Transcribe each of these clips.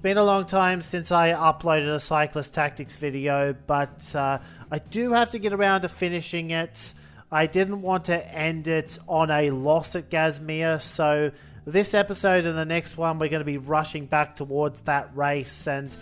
been a long time since I uploaded a Cyclist Tactics video, but I do have to get around to finishing it. I didn't want to end it on a loss at Gasmea, so this episode and the next one we're going to be rushing back towards that race. And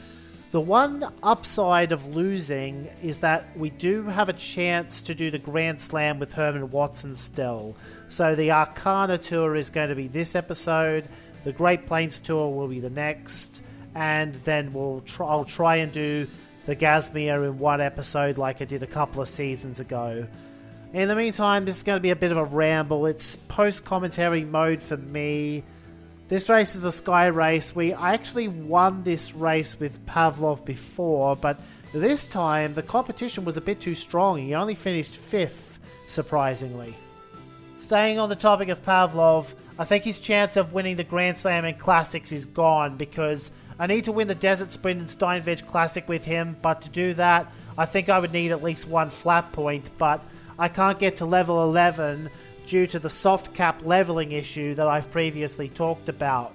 the one upside of losing is that we do have a chance to do the Grand Slam with Herman Watson still. So the Arcana Tour is going to be this episode, the Great Plains Tour will be the next, and then I'll try and do the Gasmea in one episode like I did a couple of seasons ago. In the meantime, this is going to be a bit of a ramble. It's post-commentary mode for me. This race is the Sky Race. I actually won this race with Pavlov before, but this time the competition was a bit too strong. He only finished 5th, surprisingly. Staying on the topic of Pavlov, I think his chance of winning the Grand Slam and Classics is gone because I need to win the Desert Sprint and Steinweg Classic with him, but to do that, I think I would need at least one flat point, but I can't get to level 11 due to the soft cap leveling issue that I've previously talked about.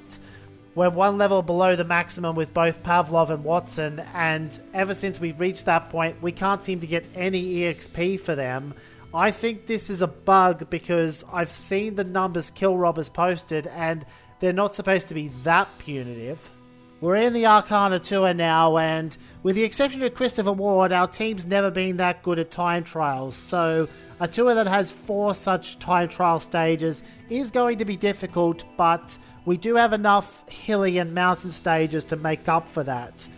We're one level below the maximum with both Pavlov and Watson, and ever since we've reached that point, we can't seem to get any EXP for them. I think this is a bug because I've seen the numbers Kill Robbers posted and they're not supposed to be that punitive. We're in the Arcana Tour now, and with the exception of Christopher Ward, our team's never been that good at time trials, so a tour that has 4 such time trial stages is going to be difficult, but we do have enough hilly and mountain stages to make up for that.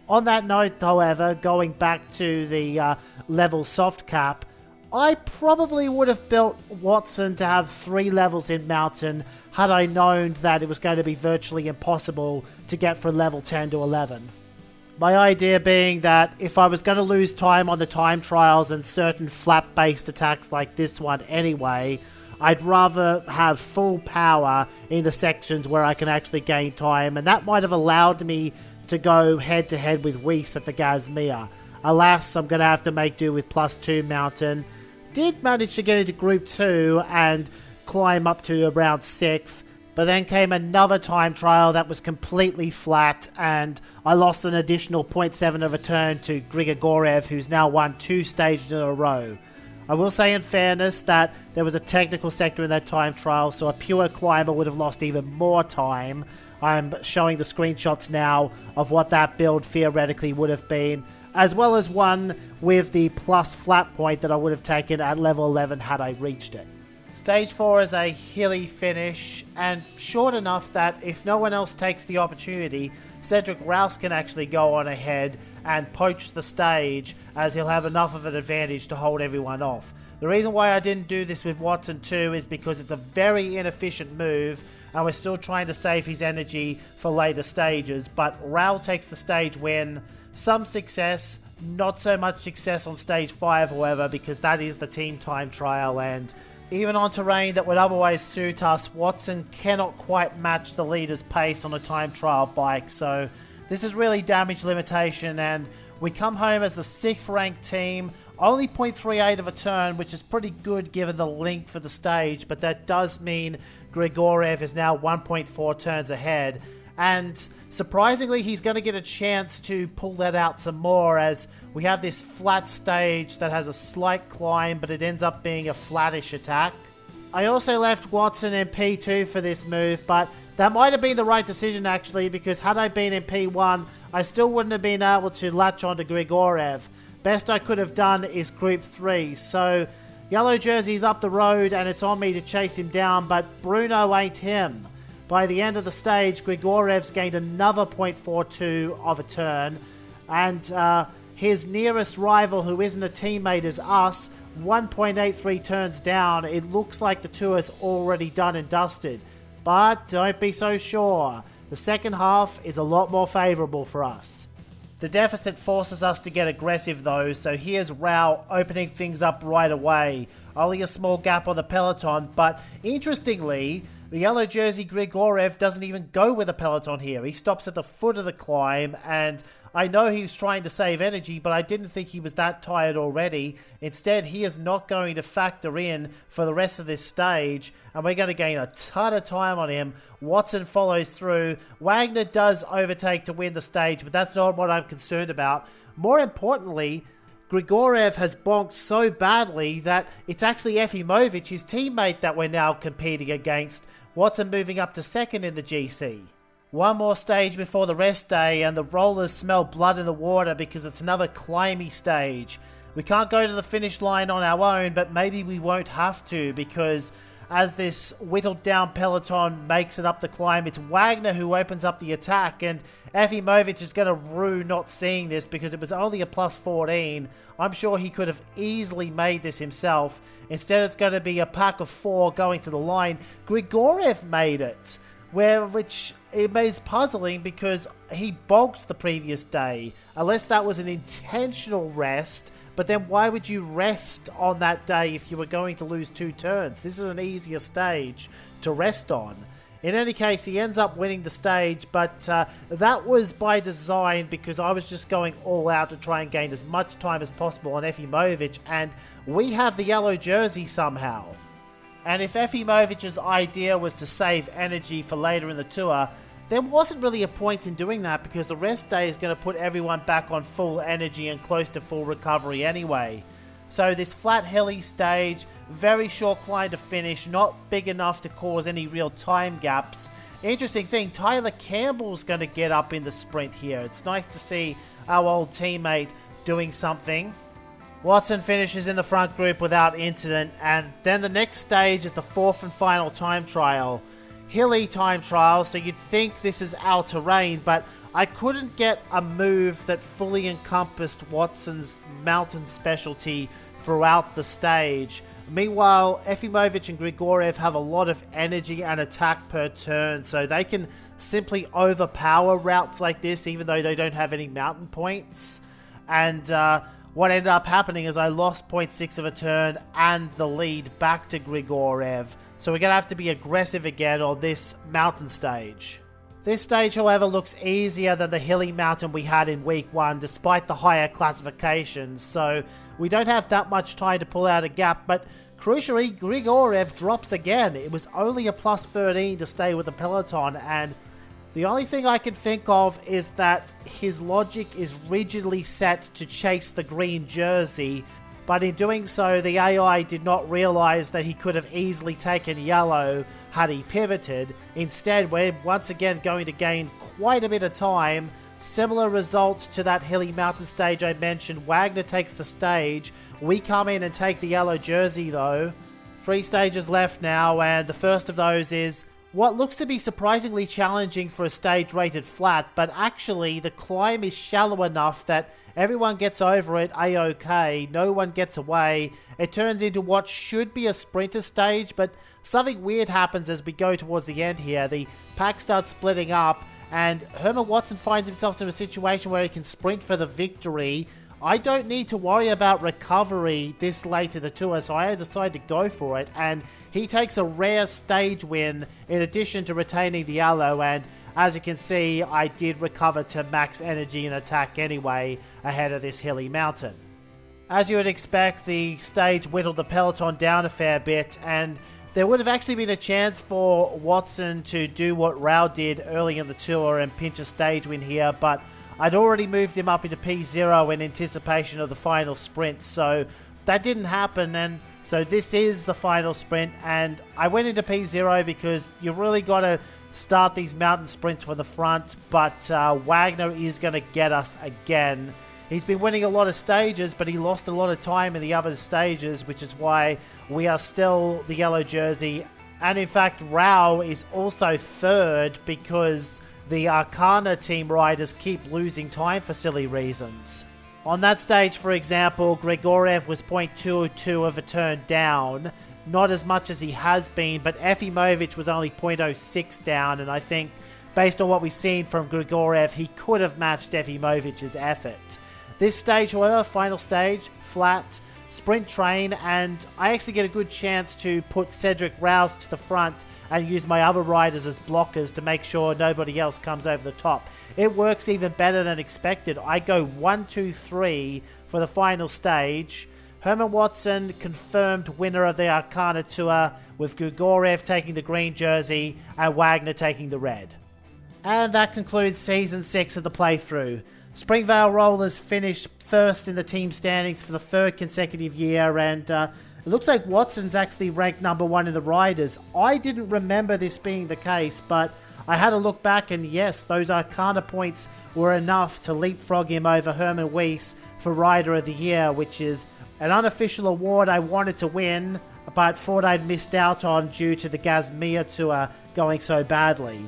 On that note, however, going back to the level soft cap, I probably would have built Watson to have 3 levels in Mountain had I known that it was going to be virtually impossible to get from level 10 to 11. My idea being that if I was going to lose time on the time trials and certain flat-based attacks like this one anyway, I'd rather have full power in the sections where I can actually gain time, and that might have allowed me to go head-to-head with Weiss at the Gasmea. Alas, I'm going to have to make do with +2 Mountain. Did manage to get into Group 2 and climb up to around 6th, but then came another time trial that was completely flat, and I lost an additional 0.7 of a turn to Grigorev, who's now won 2 stages in a row. I will say in fairness that there was a technical sector in that time trial, so a pure climber would have lost even more time. I'm showing the screenshots now of what that build theoretically would have been, as well as one with the plus flat point that I would have taken at level 11 had I reached it. Stage 4 is a hilly finish, and short enough that if no one else takes the opportunity, Cedric Rouse can actually go on ahead and poach the stage, as he'll have enough of an advantage to hold everyone off. The reason why I didn't do this with Watson too is because it's a very inefficient move, and we're still trying to save his energy for later stages, but Raul takes the stage win. Some success, not so much success on stage 5 however, because that is the team time trial, and even on terrain that would otherwise suit us, Watson cannot quite match the leader's pace on a time trial bike, so this is really damage limitation, and we come home as the 6th ranked team, only 0.38 of a turn, which is pretty good given the link for the stage, but that does mean Grigorev is now 1.4 turns ahead. And surprisingly, he's going to get a chance to pull that out some more, as we have this flat stage that has a slight climb, but it ends up being a flattish attack. I also left Watson in P2 for this move, but that might have been the right decision actually, because had I been in P1, I still wouldn't have been able to latch onto Grigorev. Best I could have done is Group 3, so Yellow Jersey's up the road and it's on me to chase him down, but Bruno ain't him. By the end of the stage, Grigorev's gained another 0.42 of a turn, and his nearest rival, who isn't a teammate, is us, 1.83 turns down. It looks like the tour's already done and dusted, but don't be so sure. The second half is a lot more favourable for us. The deficit forces us to get aggressive though, so here's Rao opening things up right away. Only a small gap on the peloton, but interestingly, the yellow jersey Grigorev doesn't even go with a peloton here. He stops at the foot of the climb, and I know he was trying to save energy, but I didn't think he was that tired already. Instead, he is not going to factor in for the rest of this stage, and we're going to gain a ton of time on him. Watson follows through. Wagner does overtake to win the stage, but that's not what I'm concerned about. More importantly, Grigorev has bonked so badly that it's actually Efimovic, his teammate, that we're now competing against. Watson moving up to second in the GC. One more stage before the rest day, and the rollers smell blood in the water because it's another climby stage. We can't go to the finish line on our own, but maybe we won't have to, because as this whittled down peloton makes it up the climb, it's Wagner who opens up the attack, and Efimovic is going to rue not seeing this because it was only a plus 14. I'm sure he could have easily made this himself. Instead, it's going to be a pack of 4 going to the line. Grigorev made it, which it is puzzling because he bonked the previous day, unless that was an intentional rest. But then why would you rest on that day if you were going to lose 2 turns? This is an easier stage to rest on. In any case, he ends up winning the stage, but that was by design because I was just going all out to try and gain as much time as possible on Efimovic, and we have the yellow jersey somehow. And if Efimovic's idea was to save energy for later in the tour, there wasn't really a point in doing that because the rest day is going to put everyone back on full energy and close to full recovery anyway. So this flat hilly stage, very short climb to finish, not big enough to cause any real time gaps. Interesting thing, Tyler Campbell's going to get up in the sprint here. It's nice to see our old teammate doing something. Watson finishes in the front group without incident, and then the next stage is the 4th and final time trial. Hilly time trial, so you'd think this is our terrain, but I couldn't get a move that fully encompassed Watson's mountain specialty throughout the stage. Meanwhile, Efimovic and Grigorev have a lot of energy and attack per turn, so they can simply overpower routes like this even though they don't have any mountain points. And what ended up happening is I lost 0.6 of a turn and the lead back to Grigorev. So we're going to have to be aggressive again on this mountain stage. This stage, however, looks easier than the hilly mountain we had in week 1, despite the higher classifications. So we don't have that much time to pull out a gap, but crucially, Grigorev drops again. It was only a plus 13 to stay with the peloton, and the only thing I can think of is that his logic is rigidly set to chase the green jersey, but in doing so, the AI did not realize that he could have easily taken yellow had he pivoted. Instead, we're once again going to gain quite a bit of time. Similar results to that hilly mountain stage I mentioned. Wagner takes the stage. We come in and take the yellow jersey though. 3 stages left now, and the first of those is what looks to be surprisingly challenging for a stage rated flat, but actually the climb is shallow enough that everyone gets over it a-okay, no one gets away. It turns into what should be a sprinter stage, but something weird happens as we go towards the end here. The pack starts splitting up, and Herman Watson finds himself in a situation where he can sprint for the victory. I don't need to worry about recovery this late in the tour, so I decide to go for it, and he takes a rare stage win in addition to retaining the yellow, and as you can see, I did recover to max energy and attack anyway ahead of this hilly mountain. As you would expect, the stage whittled the peloton down a fair bit, and there would have actually been a chance for Watson to do what Rao did early in the tour and pinch a stage win here, but I'd already moved him up into P0 in anticipation of the final sprint, so that didn't happen, and so this is the final sprint, and I went into P0 because you really got to start these mountain sprints from the front, but Wagner is going to get us again. He's been winning a lot of stages, but he lost a lot of time in the other stages, which is why we are still the yellow jersey. And in fact, Rao is also third because the Arcana team riders keep losing time for silly reasons. On that stage, for example, Grigorev was 0.22 of a turn down. Not as much as he has been, but Efimovic was only 0.06 down, and I think, based on what we've seen from Grigorev, he could have matched Efimovic's effort. This stage, however, final stage, flat, sprint train, and I actually get a good chance to put Cedric Rouse to the front and use my other riders as blockers to make sure nobody else comes over the top. It works even better than expected. I go 1, 2, 3 for the final stage. Herman Watson confirmed winner of the Arcana Tour, with Grigorev taking the green jersey and Wagner taking the red. And that concludes Season 6 of the playthrough. Springvale Rollers finished first in the team standings for the third consecutive year, and it looks like Watson's actually ranked number 1 in the riders. I didn't remember this being the case, but I had a look back, and yes, those Arcana points were enough to leapfrog him over Herman Weiss for Rider of the Year, which is an unofficial award I wanted to win, but thought I'd missed out on due to the Gasmea Tour going so badly.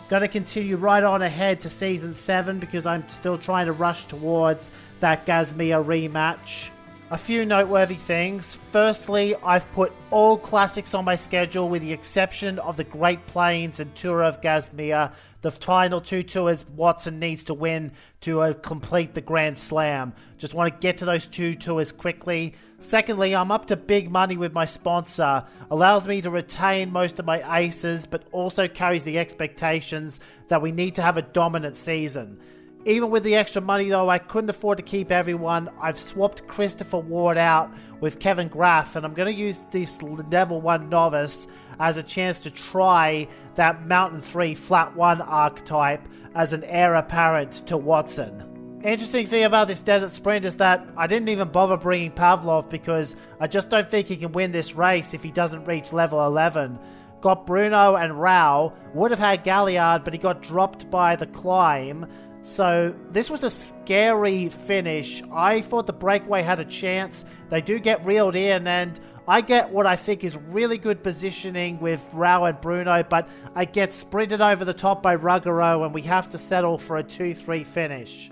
Gotta continue right on ahead to Season 7 because I'm still trying to rush towards that Gasmea rematch. A few noteworthy things. Firstly, I've put all classics on my schedule with the exception of the Great Plains and Tour of Gasmea. The final 2 tours Watson needs to win to complete the Grand Slam. Just want to get to those 2 tours quickly. Secondly, I'm up to big money with my sponsor. Allows me to retain most of my aces, but also carries the expectations that we need to have a dominant season. Even with the extra money though, I couldn't afford to keep everyone. I've swapped Christopher Ward out with Kevin Graff, and I'm going to use this level 1 novice as a chance to try that Mountain 3 flat 1 archetype as an heir apparent to Watson. Interesting thing about this desert sprint is that I didn't even bother bringing Pavlov because I just don't think he can win this race if he doesn't reach level 11. Got Bruno and Rao, would have had Galliard, but he got dropped by the climb. So this was a scary finish. I thought the breakaway had a chance. They do get reeled in, and I get what I think is really good positioning with Rao and Bruno, but I get sprinted over the top by Ruggero, and we have to settle for a 2-3 finish.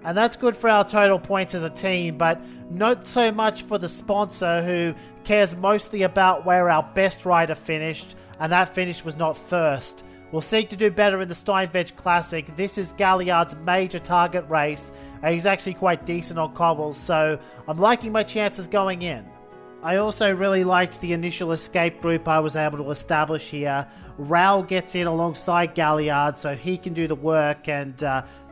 And that's good for our total points as a team, but not so much for the sponsor, who cares mostly about where our best rider finished, and that finish was not first. We'll seek to do better in the Steinweg Classic. This is Galliard's major target race, and he's actually quite decent on cobbles, so I'm liking my chances going in. I also really liked the initial escape group I was able to establish here. Rao gets in alongside Galliard, so he can do the work, and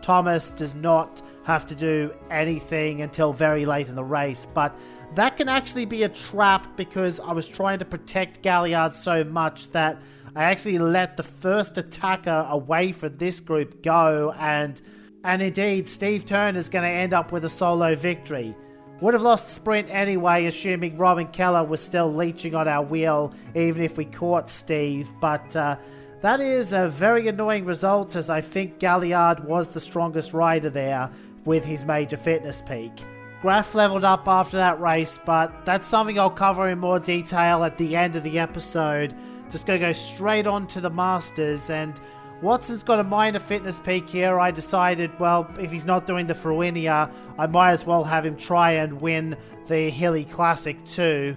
Thomas does not have to do anything until very late in the race. But that can actually be a trap because I was trying to protect Galliard so much that I actually let the first attacker away from this group go, and indeed, Steve Turner's going to end up with a solo victory. Would have lost the sprint anyway, assuming Robin Keller was still leeching on our wheel, even if we caught Steve, but that is a very annoying result, as I think Galliard was the strongest rider there with his major fitness peak. Graf leveled up after that race, but that's something I'll cover in more detail at the end of the episode. Just going to go straight on to the Masters, and Watson's got a minor fitness peak here. I decided, well, if he's not doing the Fruinia, I might as well have him try and win the Hilly Classic too.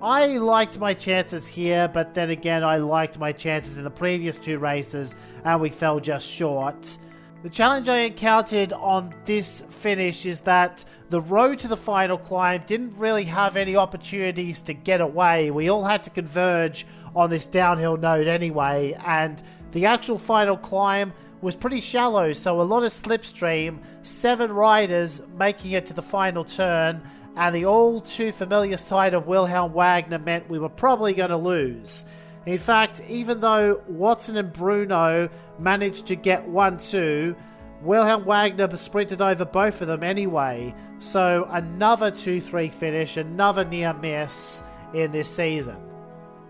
I liked my chances here, but then again, I liked my chances in the previous 2 races, and we fell just short. The challenge I encountered on this finish is that the road to the final climb didn't really have any opportunities to get away. We all had to converge on this downhill node anyway, and the actual final climb was pretty shallow, so a lot of slipstream, 7 riders making it to the final turn, and the all too familiar sight of Wilhelm Wagner meant we were probably going to lose. In fact, even though Watson and Bruno managed to get 1-2, Wilhelm Wagner sprinted over both of them anyway. So another 2-3 finish, another near miss in this season.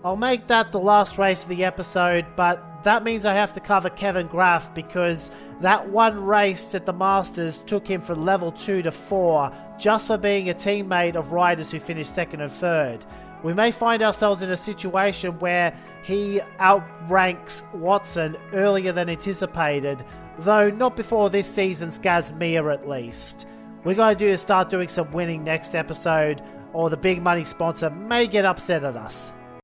I'll make that the last race of the episode, but that means I have to cover Kevin Graff because that one race at the Masters took him from level 2 to 4 just for being a teammate of riders who finished 2nd and 3rd. We may find ourselves in a situation where he outranks Watson earlier than anticipated, though not before this season's Gasmea at least. We're going to start doing some winning next episode, or the big money sponsor may get upset at us.